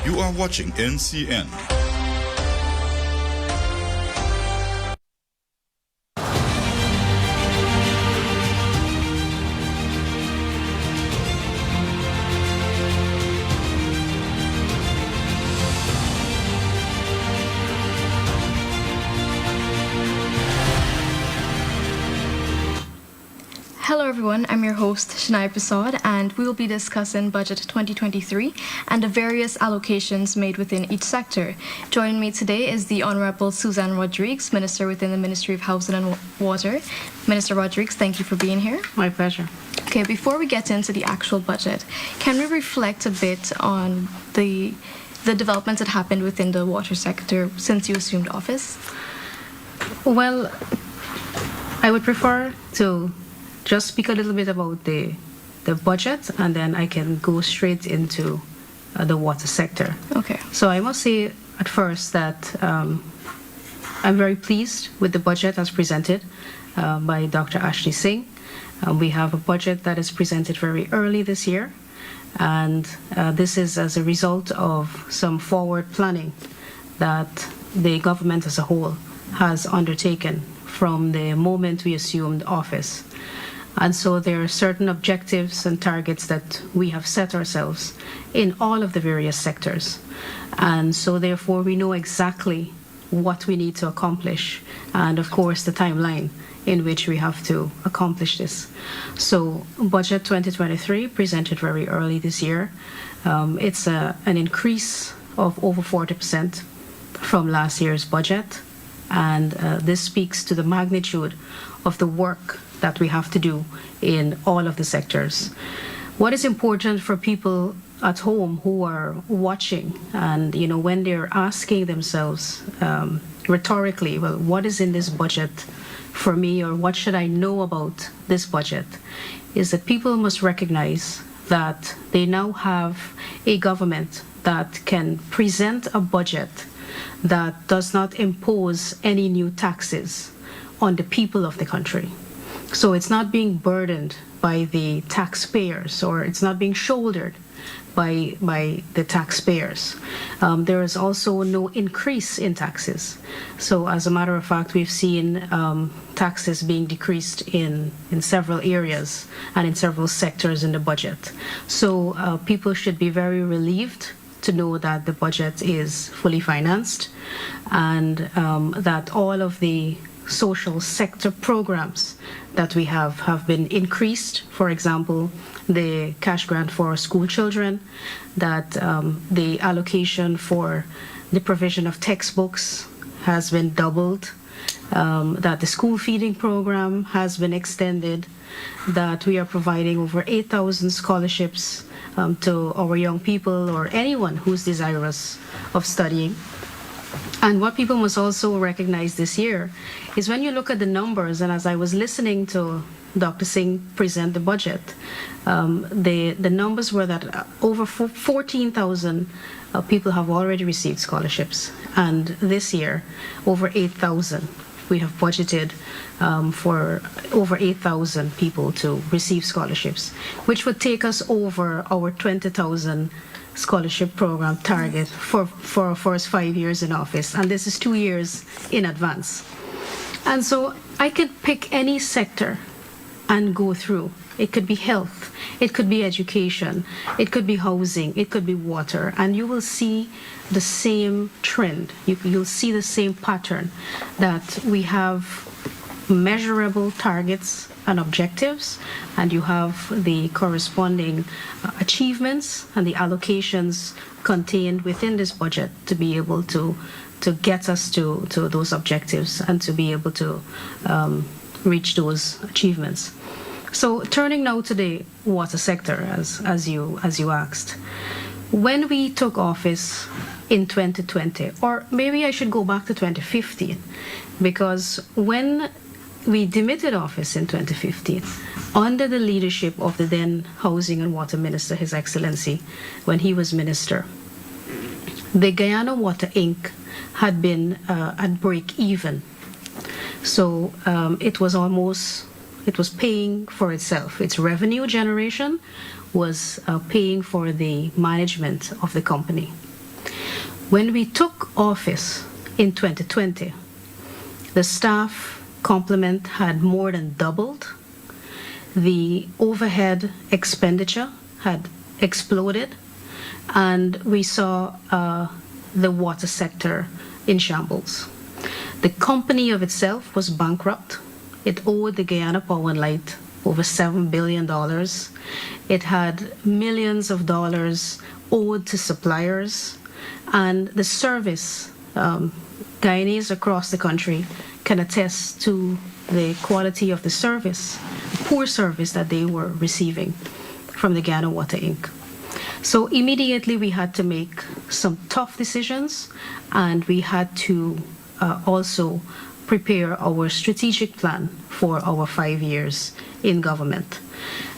You are watching NCN. Hello everyone, I'm your host Shania Prasad, and we will be discussing Budget 2023 and the various allocations made within each sector. Joining me today is the Honourable Suzanne Rodrigues, Minister within the Ministry of Housing and Water. Minister Rodrigues, thank you for being here. My pleasure. Okay, before we get into the actual budget, can we reflect a bit on the developments that happened within the water sector since you assumed office? Well, I would prefer to just speak a little bit about the budget, and then I can go straight into the water sector. Okay. So I must say at first that I'm very pleased with the budget as presented by Dr. Ashley Singh. We have a budget that is presented very early this year, and this is as a result of some forward planning that the government as a whole has undertaken from the moment we assumed office. And so there are certain objectives and targets that we have set ourselves in all of the various sectors. And so therefore we know exactly what we need to accomplish, and of course the timeline in which we have to accomplish this. So Budget 2023 presented very early this year. It's an increase of over 40% from last year's budget. And this speaks to the magnitude of the work that we have to do in all of the sectors. What is important for people at home who are watching, and when they're asking themselves rhetorically, well, what is in this budget for me, or what should I know about this budget, is that people must recognize that they now have a government that can present a budget that does not impose any new taxes on the people of the country. So it's not being burdened by the taxpayers, or it's not being shouldered by the taxpayers. There is also no increase in taxes. So as a matter of fact, we've seen taxes being decreased in several areas and in several sectors in the budget. So people should be very relieved to know that the budget is fully financed, and that all of the social sector programs that we have been increased. For example, the cash grant for school children, that the allocation for the provision of textbooks has been doubled, that the school feeding program has been extended, that we are providing over 8,000 scholarships to our young people or anyone who's desirous of studying. And what people must also recognize this year is when you look at the numbers, and as I was listening to Dr. Singh present the budget, the numbers were that over 14,000 people have already received scholarships. And this year, over 8,000. We have budgeted for over 8,000 people to receive scholarships, which would take us over our 20,000 scholarship program target for our first 5 years in office. And this is 2 years in advance. And so I could pick any sector and go through. It could be health, it could be education, it could be housing, it could be water, and you will see the same trend. You'll see the same pattern, that we have measurable targets and objectives, and you have the corresponding achievements and the allocations contained within this budget to be able to get us to those objectives and to be able to reach those achievements. So turning now to the water sector, as you asked. When we took office in 2020, or maybe I should go back to 2015, because when we demitted office in 2015, under the leadership of the then Housing and Water Minister, His Excellency, when he was minister, the Guyana Water Inc. had been at break even. So it was paying for itself. Its revenue generation was paying for the management of the company. When we took office in 2020, the staff complement had more than doubled. The overhead expenditure had exploded, and we saw the water sector in shambles. The company of itself was bankrupt. It owed the Guyana Power and Light over $7 billion. It had millions of dollars owed to suppliers, and the service, Guyanese across the country can attest to the quality of the service, poor service that they were receiving from the Guyana Water Inc. So immediately we had to make some tough decisions, and we had to also prepare our strategic plan for our 5 years in government.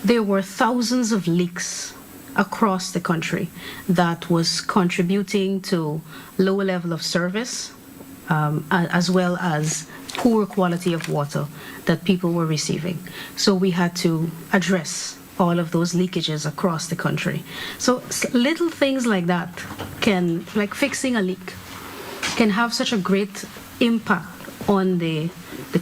There were thousands of leaks across the country that was contributing to low level of service, as well as poor quality of water that people were receiving. So we had to address all of those leakages across the country. So little things like that can, like fixing a leak, can have such a great impact on the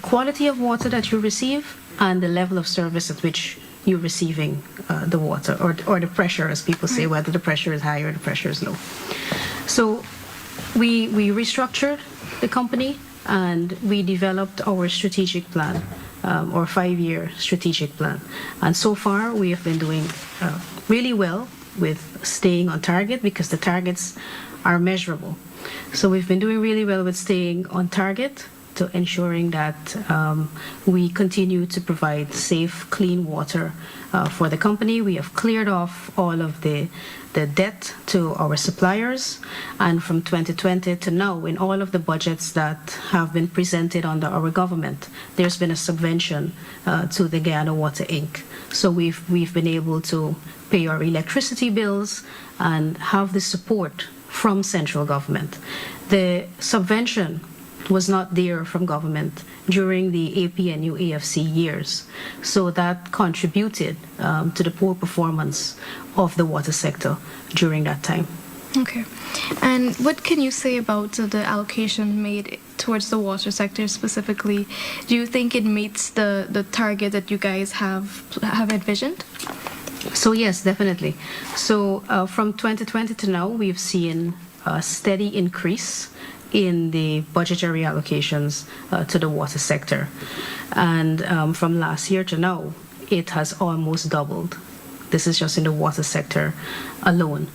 quality of water that you receive and the level of service at which you're receiving the water, or the pressure, as people say, whether the pressure is high or the pressure is low. So we restructured the company, and we developed our strategic plan, our 5-year strategic plan. And so far, we have been doing really well with staying on target, because the targets are measurable. So we've been doing really well with staying on target, to ensuring that we continue to provide safe, clean water for the company. We have cleared off all of the debt to our suppliers, and from 2020 to now, in all of the budgets that have been presented under our government, there's been a subvention to the Guyana Water Inc. So we've been able to pay our electricity bills and have the support from central government. The subvention was not there from government during the APNU AFC years. So that contributed to the poor performance of the water sector during that time. Okay. And what can you say about the allocation made towards the water sector specifically? Do you think it meets the target that you guys have envisioned? So yes, definitely. So from 2020 to now, we've seen a steady increase in the budgetary allocations to the water sector. And from last year to now, it has almost doubled. This is just in the water sector alone.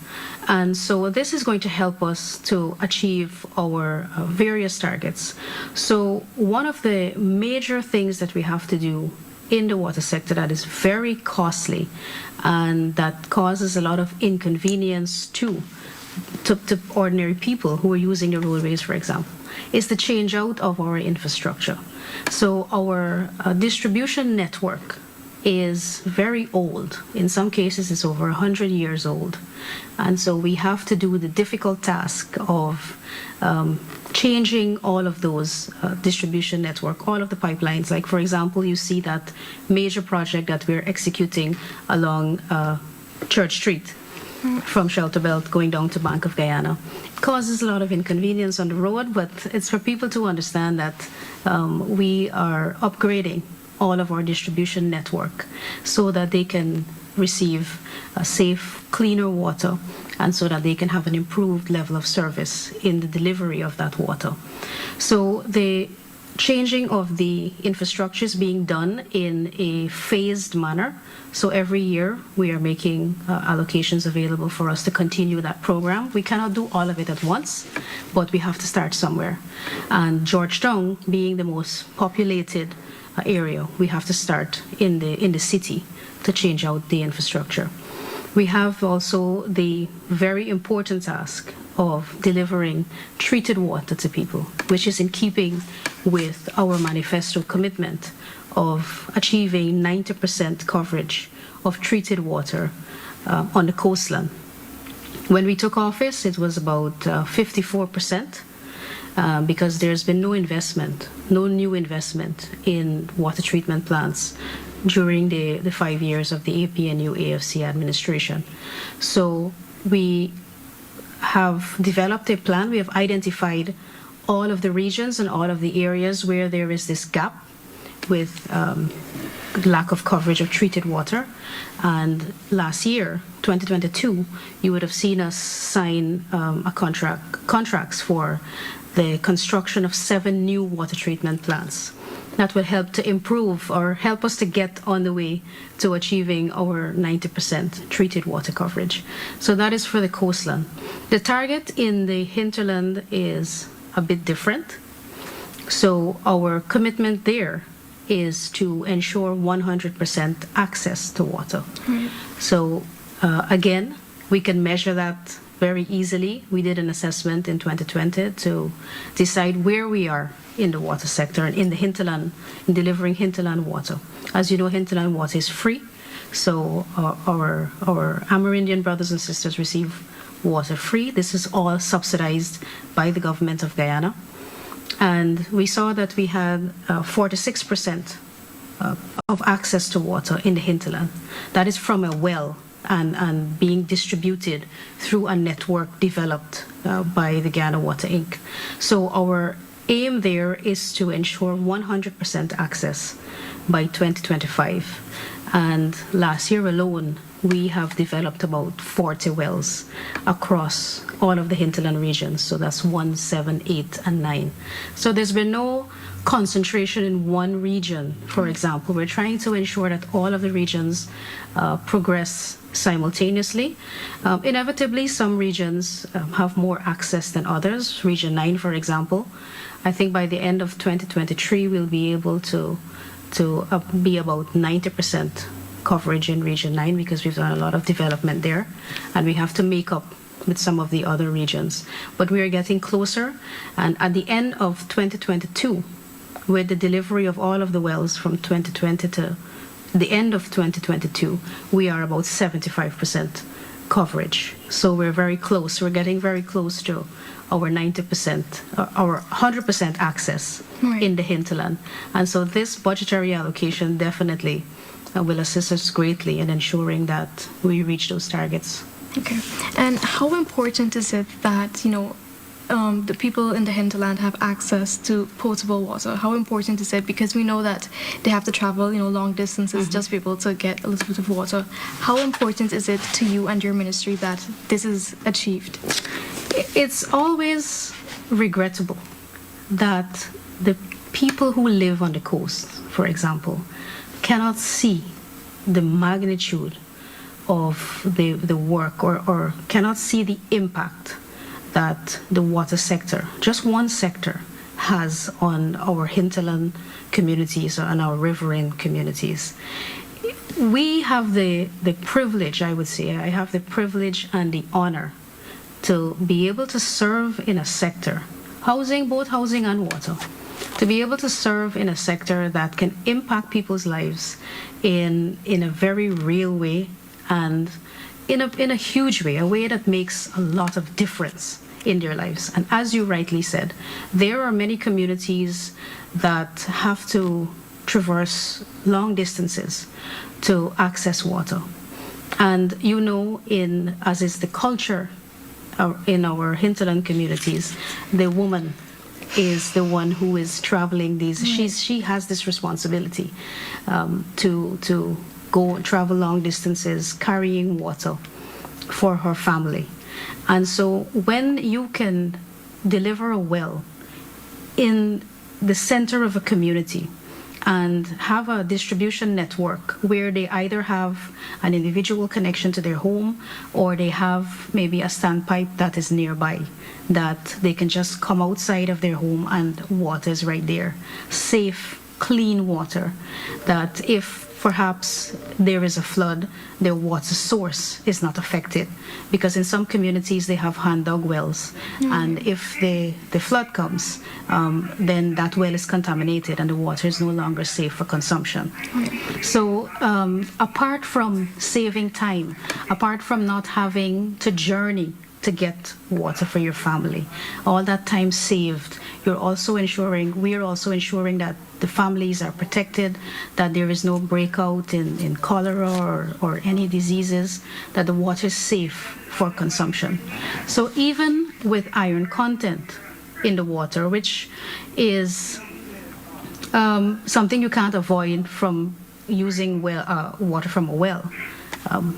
And so this is going to help us to achieve our various targets. So one of the major things that we have to do in the water sector that is very costly and that causes a lot of inconvenience to ordinary people who are using the roadways, for example, is the change out of our infrastructure. So our distribution network is very old. In some cases, it's over 100 years old. And so we have to do the difficult task of changing all of those distribution network, all of the pipelines. Like, for example, you see that major project that we're executing along Church Street from Shelter Belt going down to Bank of Guyana. It causes a lot of inconvenience on the road, but it's for people to understand that we are upgrading all of our distribution network so that they can receive a safe, cleaner water, and so that they can have an improved level of service in the delivery of that water. So the changing of the infrastructure is being done in a phased manner. So every year we are making allocations available for us to continue that program. We cannot do all of it at once, but we have to start somewhere. And Georgetown being the most populated area, we have to start in the city to change out the infrastructure. We have also the very important task of delivering treated water to people, which is in keeping with our manifesto commitment of achieving 90% coverage of treated water on the coastline. When we took office, it was about 54%, because there's been no new investment in water treatment plants during the 5 years of the APNU AFC administration. So we have developed a plan. We have identified all of the regions and all of the areas where there is this gap with lack of coverage of treated water. And last year, 2022, you would have seen us sign contracts for the construction of 7 new water treatment plants. That will help to improve or help us to get on the way to achieving our 90% treated water coverage. So that is for the coastland. The target in the hinterland is a bit different. So our commitment there is to ensure 100% access to water. Right. So again, we can measure that very easily. We did an assessment in 2020 to decide where we are in the water sector and in the hinterland, in delivering hinterland water. As you know, hinterland water is free, so our Amerindian brothers and sisters receive water free. This is all subsidized by the government of Guyana. And we saw that we had 46% of access to water in the hinterland. That is from a well and being distributed through a network developed by the Guyana Water Inc. So our aim there is to ensure 100% access by 2025. And last year alone, we have developed about 40 wells across all of the hinterland regions. So that's 1, 7, 8, and 9. So there's been no concentration in one region, for example. We're trying to ensure that all of the regions progress simultaneously. Inevitably, some regions have more access than others. Region 9, for example. I think by the end of 2023, we'll be able to be about 90% coverage in Region 9 because we've done a lot of development there, and we have to make up with some of the other regions. But we are getting closer, and at the end of 2022, with the delivery of all of the wells from 2020 to the end of 2022, we are about 75% coverage. So we're very close. We're getting very close to our 90%, our 100% access in the hinterland. And so this budgetary allocation definitely will assist us greatly in ensuring that we reach those targets. Okay. And how important is it that, the people in the hinterland have access to potable water? How important is it? Because we know that they have to travel, long distances just to be able to get a little bit of water. How important is it to you and your ministry that this is achieved? It's always regrettable that the people who live on the coast, for example, cannot see the magnitude of the work or cannot see the impact that the water sector, just one sector, has on our hinterland communities and our riverine communities. We have the privilege, I would say, I have the privilege and the honor to be able to serve in a sector, both housing and water, to be able to serve in a sector that can impact people's lives in a very real way and in a huge way, a way that makes a lot of difference in their lives. And as you rightly said, there are many communities that have to traverse long distances to access water. And as is the culture in our hinterland communities, the woman is the one who is traveling these. She has this responsibility to go travel long distances, carrying water for her family. And so when you can deliver a well in the center of a community and have a distribution network where they either have an individual connection to their home or they have maybe a standpipe that is nearby, that they can just come outside of their home and water is right there. Safe, clean water, that if perhaps there is a flood, their water source is not affected. Because in some communities they have hand-dug wells, and if the flood comes, then that well is contaminated and the water is no longer safe for consumption. So apart from saving time, apart from not having to journey to get water for your family. All that time saved, we are also ensuring that the families are protected, that there is no breakout in cholera or any diseases, that the water is safe for consumption. So even with iron content in the water, which is something you can't avoid from using water from a well,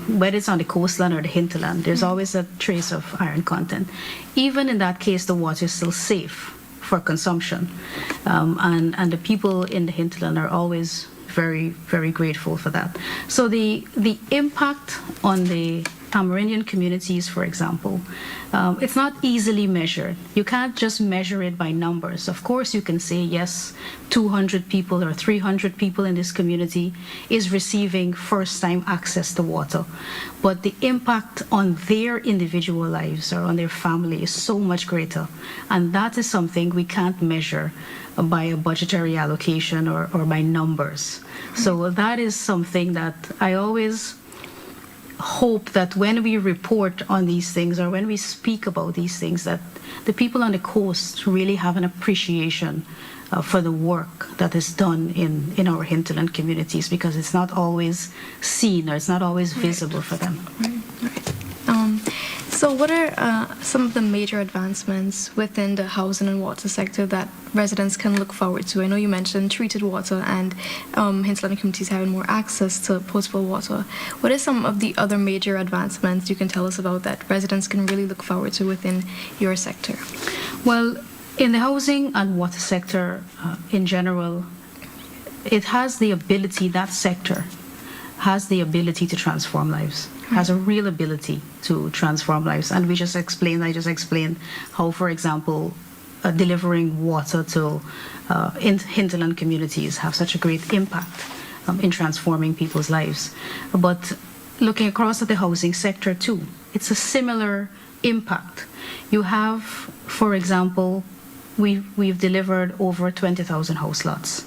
whether it's on the coastline or the hinterland, there's always a trace of iron content. Even in that case, the water is still safe for consumption. And the people in the hinterland are always very, very grateful for that. So the impact on the Amerindian communities, for example, it's not easily measured. You can't just measure it by numbers. Of course, you can say, yes, 200 people or 300 people in this community is receiving first-time access to water. But the impact on their individual lives or on their family is so much greater. And that is something we can't measure by a budgetary allocation or by numbers. So that is something that I always hope that when we report on these things or when we speak about these things, that the people on the coast really have an appreciation for the work that is done in our hinterland communities, because it's not always seen or it's not always visible for them. So what are some of the major advancements within the housing and water sector that residents can look forward to? I know you mentioned treated water and hinterland communities having more access to potable water. What are some of the other major advancements you can tell us about that residents can really look forward to within your sector? Well, in the housing and water sector in general, it has the ability, that sector has the ability to transform lives, has a real ability to transform lives. And I just explained how, for example, delivering water to hinterland communities have such a great impact in transforming people's lives. But looking across at the housing sector too, it's a similar impact. You have, for example, we've delivered over 20,000 house lots.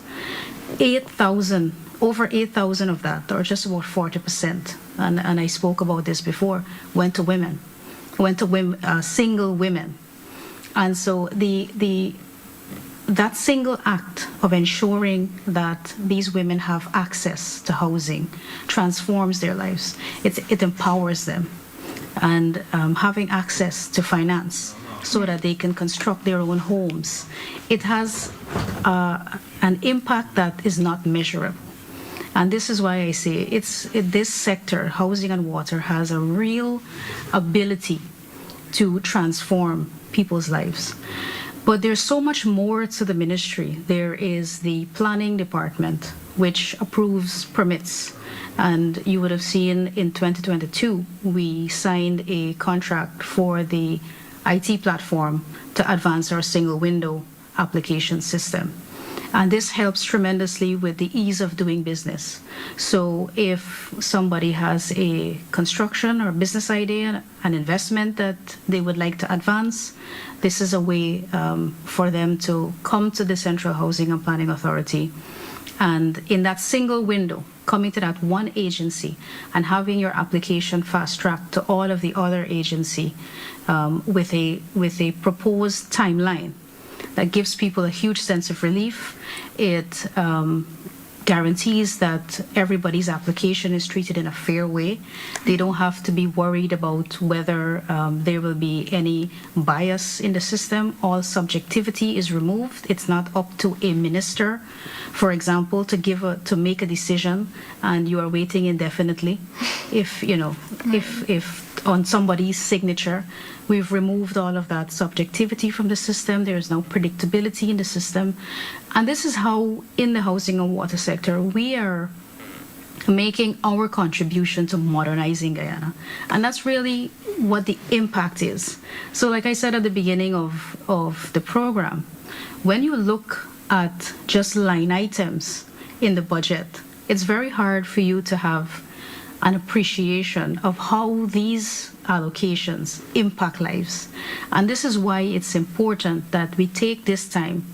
Over 8,000 of that, or just about 40%, and I spoke about this before, went to single women. And so that single act of ensuring that these women have access to housing transforms their lives. It empowers them, and having access to finance so that they can construct their own homes. It has an impact that is not measurable. And this is why I say this sector, housing and water, has a real ability to transform people's lives. But there's so much more to the ministry. There is the planning department, which approves permits. And you would have seen in 2022, we signed a contract for the IT platform to advance our single window application system. And this helps tremendously with the ease of doing business. So if somebody has a construction or business idea, an investment that they would like to advance, this is a way for them to come to the Central Housing and Planning Authority. And in that single window, coming to that one agency and having your application fast-tracked to all of the other agency with a proposed timeline, that gives people a huge sense of relief. It guarantees that everybody's application is treated in a fair way. They don't have to be worried about whether there will be any bias in the system. All subjectivity is removed. It's not up to a minister, for example, to make a decision, and you are waiting indefinitely. If on somebody's signature, we've removed all of that subjectivity from the system. There is no predictability in the system. And this is how, in the housing and water sector, we are making our contribution to modernizing Guyana. And that's really what the impact is. So like I said at the beginning of the program, when you look at just line items in the budget, it's very hard for you to have an appreciation of how these allocations impact lives. And this is why it's important that we take this time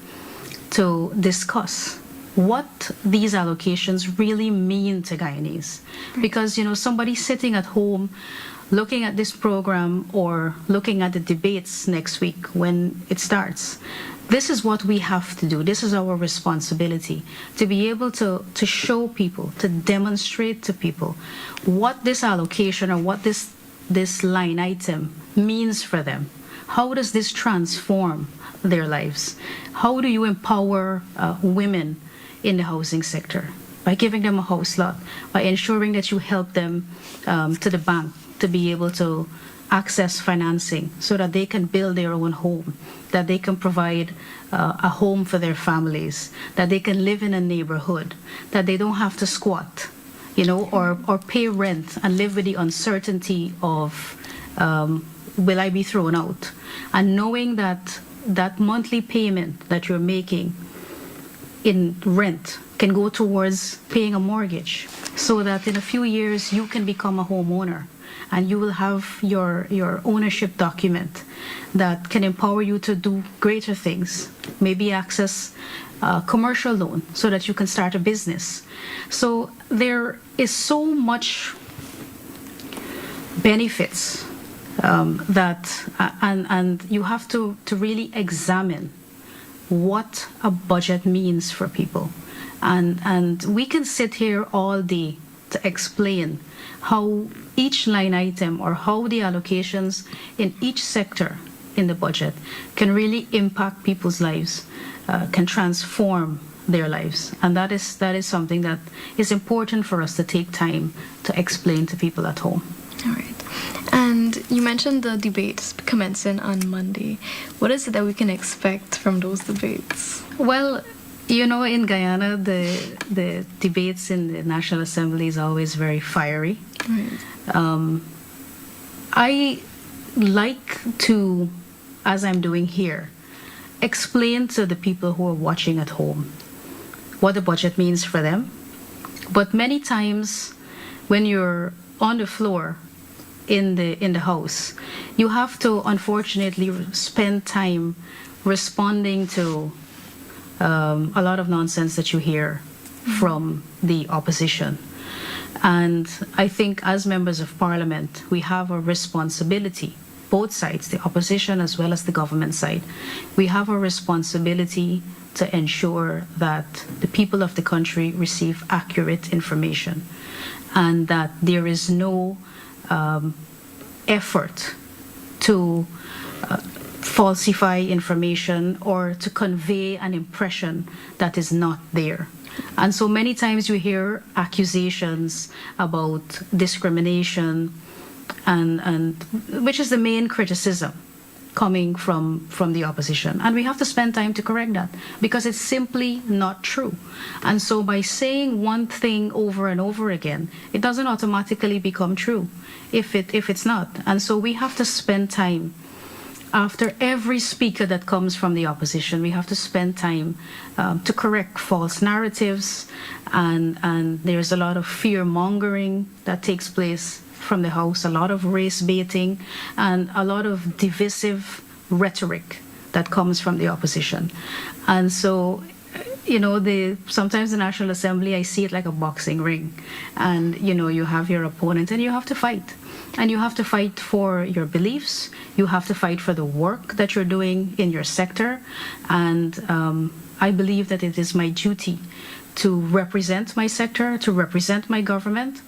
to discuss what these allocations really mean to Guyanese. Because, somebody sitting at home looking at this program or looking at the debates next week when it starts, this is what we have to do. This is our responsibility, to be able to show people, to demonstrate to people what this allocation or what this line item means for them. How does this transform their lives? How do you empower women in the housing sector? By giving them a house lot, by ensuring that you help them to the bank to be able to access financing so that they can build their own home, that they can provide a home for their families, that they can live in a neighborhood, that they don't have to squat, or pay rent and live with the uncertainty of, will I be thrown out? And knowing that that monthly payment that you're making in rent can go towards paying a mortgage, so that in a few years you can become a homeowner and you will have your ownership document that can empower you to do greater things, maybe access a commercial loan so that you can start a business. So there is so much benefits and you have to really examine what a budget means for people. And we can sit here all day to explain how each line item or how the allocations in each sector in the budget can really impact people's lives, can transform their lives. And that is something that is important for us to take time to explain to people at home. All right. And you mentioned the debates commencing on Monday. What is it that we can expect from those debates? Well, in Guyana, the debates in the National Assembly is always very fiery. Right. I like to, as I'm doing here, explain to the people who are watching at home what the budget means for them. But many times when you're on the floor in the House, you have to unfortunately spend time responding to a lot of nonsense that you hear from the opposition. And I think as members of parliament, we have a responsibility, both sides, the opposition as well as the government side. We have a responsibility to ensure that the people of the country receive accurate information and that there is no effort to falsify information or to convey an impression that is not there. And so many times you hear accusations about discrimination, and which is the main criticism coming from the opposition. And we have to spend time to correct that because it's simply not true. And so by saying one thing over and over again, it doesn't automatically become true if it's not. And so we have to spend time. After every speaker that comes from the opposition, we have to spend time to correct false narratives, and there's a lot of fear-mongering that takes place from the House, a lot of race baiting, and a lot of divisive rhetoric that comes from the opposition. And so, sometimes the National Assembly, I see it like a boxing ring, and you have your opponent and you have to fight. And you have to fight for your beliefs. You have to fight for the work that you're doing in your sector. And I believe that it is my duty to represent my sector, to represent my government,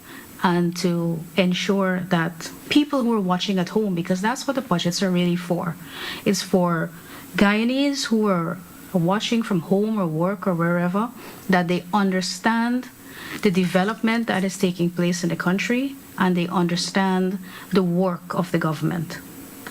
and to ensure that people who are watching at home, because that's what the budgets are really for. It's for Guyanese who are watching from home or work or wherever, that they understand the development that is taking place in the country, and they understand the work of the government.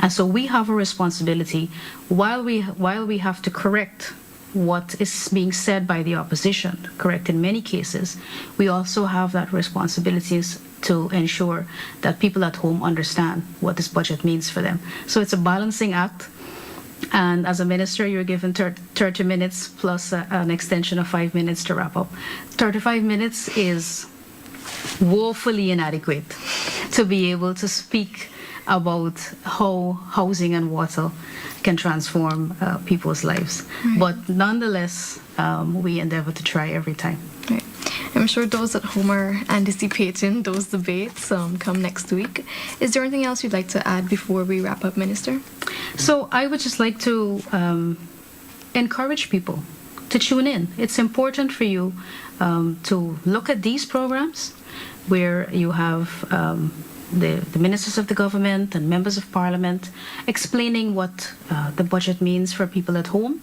And so we have a responsibility, while we have to correct what is being said by the opposition, correct in many cases, we also have that responsibility to ensure that people at home understand what this budget means for them. So it's a balancing act. And as a minister, you're given 30 minutes plus an extension of 5 minutes to wrap up. 35 minutes is woefully inadequate to be able to speak about how housing and water can transform people's lives. Right. But nonetheless, we endeavor to try every time. Right. I I'm sure those at home are anticipating those debates come next week. Is there anything else you'd like to add before we wrap up, Minister? So I would just like to encourage people to tune in. It's important for you to look at these programs where you have the ministers of the government and members of parliament explaining what the budget means for people at home.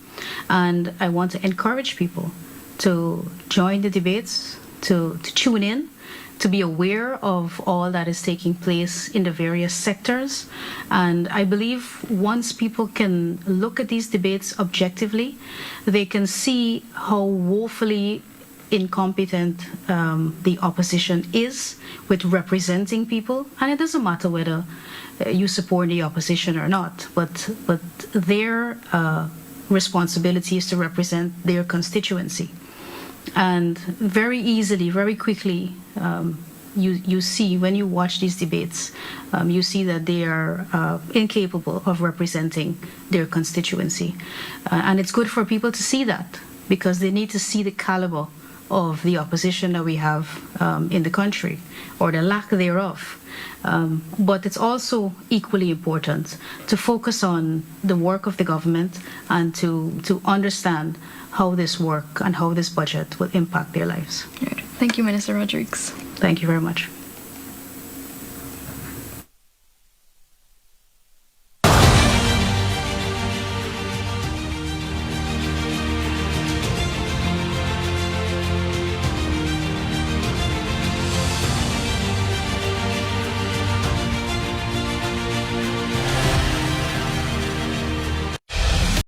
And I want to encourage people to join the debates, to tune in, to be aware of all that is taking place in the various sectors. And I believe once people can look at these debates objectively, they can see how woefully incompetent the opposition is with representing people. And it doesn't matter whether you support the opposition or not, but their responsibility is to represent their constituency. And very easily, very quickly, you see, when you watch these debates, you see that they are incapable of representing their constituency. And it's good for people to see that, because they need to see the caliber of the opposition that we have in the country, or the lack thereof. But it's also equally important to focus on the work of the government and to understand how this work and how this budget will impact their lives. Right. Thank you, Minister Rodrigues. Thank you very much.